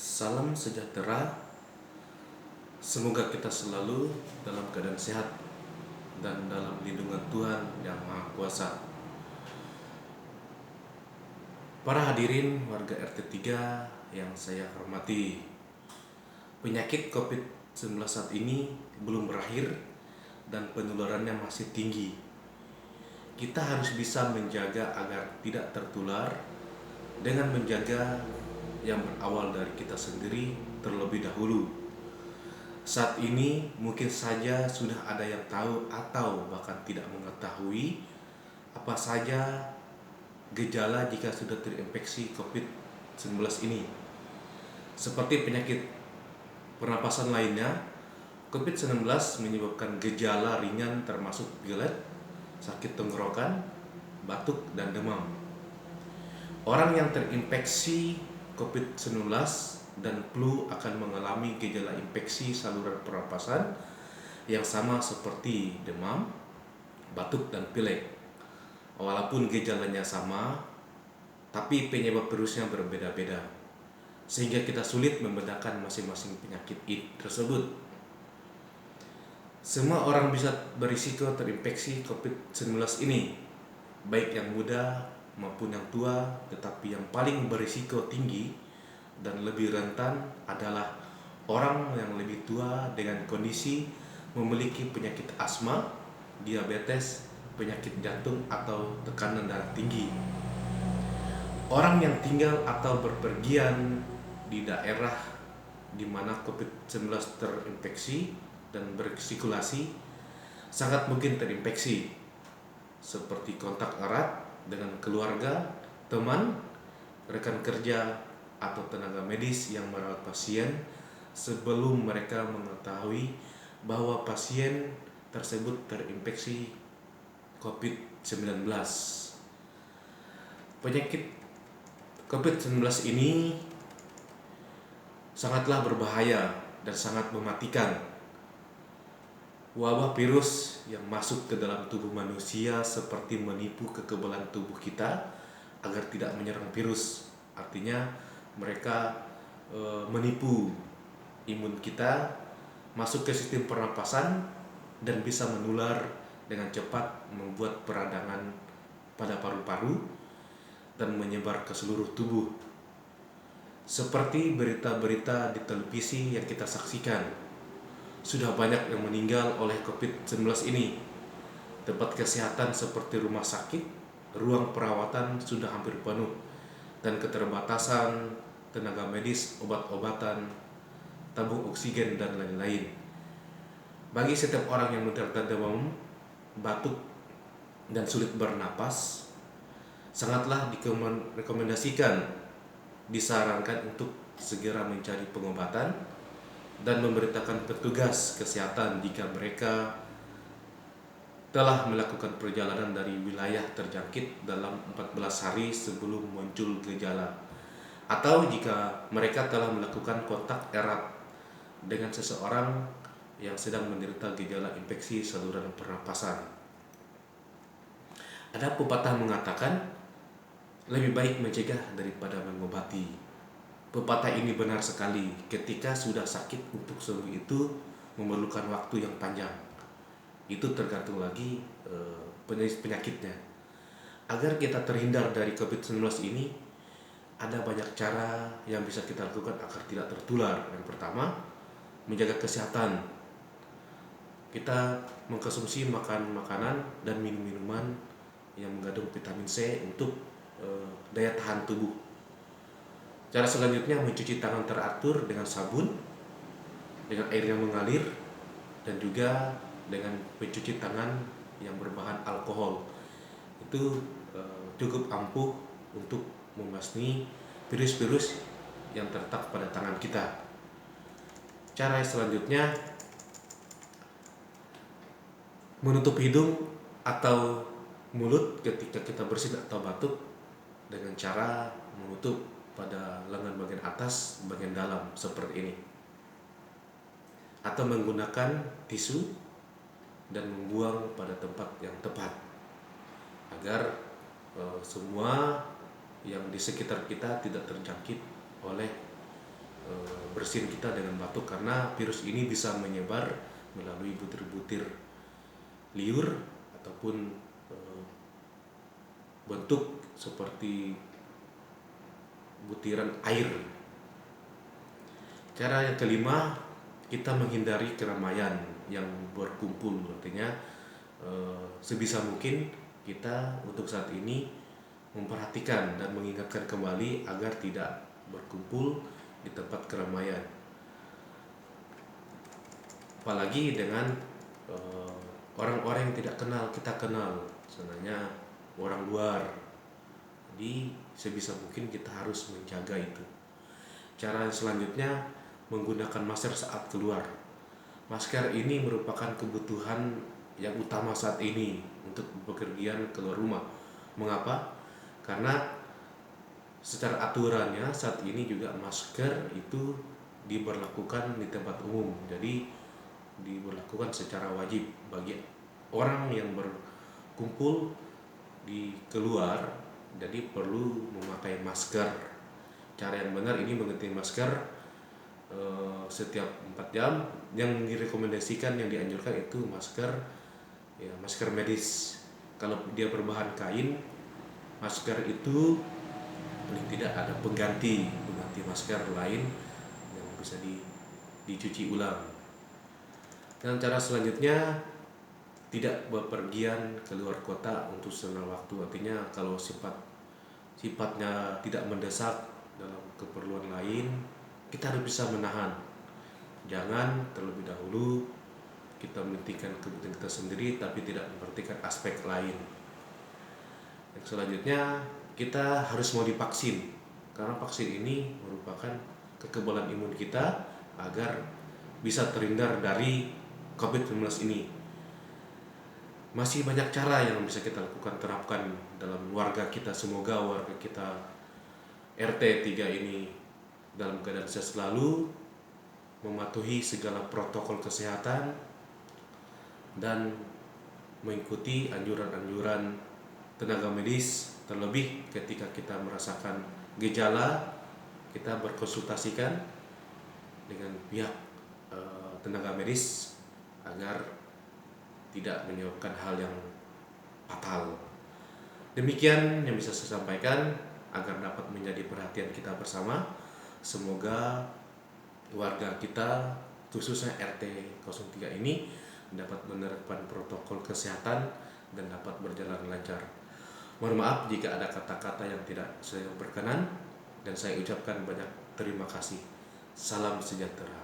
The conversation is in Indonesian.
Salam sejahtera, semoga kita selalu dalam keadaan sehat dan dalam lindungan Tuhan yang Maha Kuasa. Para hadirin warga RT 3 yang saya hormati, penyakit COVID-19 saat ini belum berakhir dan penularannya masih tinggi. Kita harus bisa menjaga agar tidak tertular dengan menjaga yang berawal dari kita sendiri terlebih dahulu. Saat ini mungkin saja sudah ada yang tahu atau bahkan tidak mengetahui apa saja gejala jika sudah terinfeksi COVID-19 ini. Seperti penyakit pernapasan lainnya, COVID-19 menyebabkan gejala ringan termasuk pilek, sakit tenggorokan, batuk, dan demam. Orang yang terinfeksi COVID-19 dan flu akan mengalami gejala infeksi saluran pernapasan yang sama seperti demam, batuk, dan pilek. Walaupun gejalanya sama, tapi penyebab virusnya berbeda-beda, sehingga kita sulit membedakan masing-masing penyakit tersebut. Semua orang bisa berisiko terinfeksi COVID-19 ini, baik yang muda maupun yang tua, tetapi yang paling berisiko tinggi dan lebih rentan adalah orang yang lebih tua dengan kondisi memiliki penyakit asma, diabetes, penyakit jantung, atau tekanan darah tinggi. Orang yang tinggal atau berpergian di daerah di mana COVID-19 terinfeksi dan bersirkulasi sangat mungkin terinfeksi, seperti kontak erat dengan keluarga, teman, rekan kerja, atau tenaga medis yang merawat pasien sebelum mereka mengetahui bahwa pasien tersebut terinfeksi COVID-19. Penyakit COVID-19 ini sangatlah berbahaya dan sangat mematikan. Wabah virus yang masuk ke dalam tubuh manusia seperti menipu kekebalan tubuh kita agar tidak menyerang virus. Artinya mereka menipu imun kita masuk ke sistem pernapasan dan bisa menular dengan cepat, membuat peradangan pada paru-paru dan menyebar ke seluruh tubuh. Seperti berita-berita di televisi yang kita saksikan, sudah banyak yang meninggal oleh COVID-19 ini. Tempat kesehatan seperti rumah sakit, ruang perawatan sudah hampir penuh, dan keterbatasan tenaga medis, obat-obatan, tabung oksigen, dan lain-lain. Bagi setiap orang yang menderita demam, batuk, dan sulit bernapas, sangatlah direkomendasikan, disarankan untuk segera mencari pengobatan dan memberitakan petugas kesehatan jika mereka telah melakukan perjalanan dari wilayah terjangkit dalam 14 hari sebelum muncul gejala, atau jika mereka telah melakukan kontak erat dengan seseorang yang sedang menderita gejala infeksi saluran pernapasan. Ada pepatah mengatakan, lebih baik mencegah daripada mengobati. Pepatah ini benar sekali. Ketika sudah sakit, untuk sembuh itu memerlukan waktu yang panjang. Itu tergantung lagi penyakitnya. Agar kita terhindar dari COVID-19 ini, ada banyak cara yang bisa kita lakukan agar tidak tertular. Yang pertama, menjaga kesehatan. Kita mengkonsumsi makanan dan minuman yang mengandung vitamin C untuk daya tahan tubuh. Cara selanjutnya, mencuci tangan teratur dengan sabun, dengan air yang mengalir, dan juga dengan pencuci tangan yang berbahan alkohol. Itu cukup ampuh untuk membasmi virus-virus yang terletak pada tangan kita. Cara selanjutnya, menutup hidung atau mulut ketika kita bersin atau batuk dengan cara menutup pada lengan bagian atas, bagian dalam seperti ini, atau menggunakan tisu dan membuang pada tempat yang tepat agar semua yang di sekitar kita tidak terjangkit oleh bersihin kita dengan batuk, karena virus ini bisa menyebar melalui butir-butir liur ataupun bentuk seperti butiran air. Cara yang kelima, kita menghindari keramaian yang berkumpul. Artinya sebisa mungkin kita untuk saat ini memperhatikan dan mengingatkan kembali agar tidak berkumpul di tempat keramaian, apalagi dengan orang-orang yang tidak kenal kita kenal, sebenarnya orang luar. Jadi sebisa mungkin kita harus menjaga itu. Cara selanjutnya, menggunakan masker saat keluar. Masker ini merupakan kebutuhan yang utama saat ini untuk bepergian keluar rumah. Mengapa? Karena secara aturannya saat ini juga masker itu diberlakukan di tempat umum. Jadi diberlakukan secara wajib bagi orang yang berkumpul di keluar, jadi perlu memakai masker. Cara yang benar ini mengganti masker setiap 4 jam. Yang direkomendasikan, yang dianjurkan itu masker masker medis. Kalau dia berbahan kain, masker itu paling tidak ada pengganti masker lain yang bisa dicuci ulang. Dan cara selanjutnya, tidak bepergian keluar kota untuk sementara waktu. Artinya kalau sifatnya tidak mendesak dalam keperluan lain, kita harus bisa menahan. Jangan terlebih dahulu kita mementingkan kebutuhan kita sendiri tapi tidak memperhatikan aspek lain. Yang selanjutnya, kita harus mau divaksin, karena vaksin ini merupakan kekebalan imun kita agar bisa terhindar dari COVID-19 ini. Masih banyak cara yang bisa kita lakukan, terapkan dalam warga kita. Semoga warga kita RT 3 ini dalam keadaan sehat selalu, mematuhi segala protokol kesehatan dan mengikuti anjuran-anjuran tenaga medis. Terlebih ketika kita merasakan gejala, kita berkonsultasikan dengan pihak tenaga medis agar tidak menyebabkan hal yang fatal. Demikian yang bisa saya sampaikan agar dapat menjadi perhatian kita bersama. Semoga warga kita, khususnya RT 03 ini, dapat menerapkan protokol kesehatan dan dapat berjalan lancar. Mohon maaf jika ada kata-kata yang tidak saya berkenan, dan saya ucapkan banyak terima kasih. Salam sejahtera.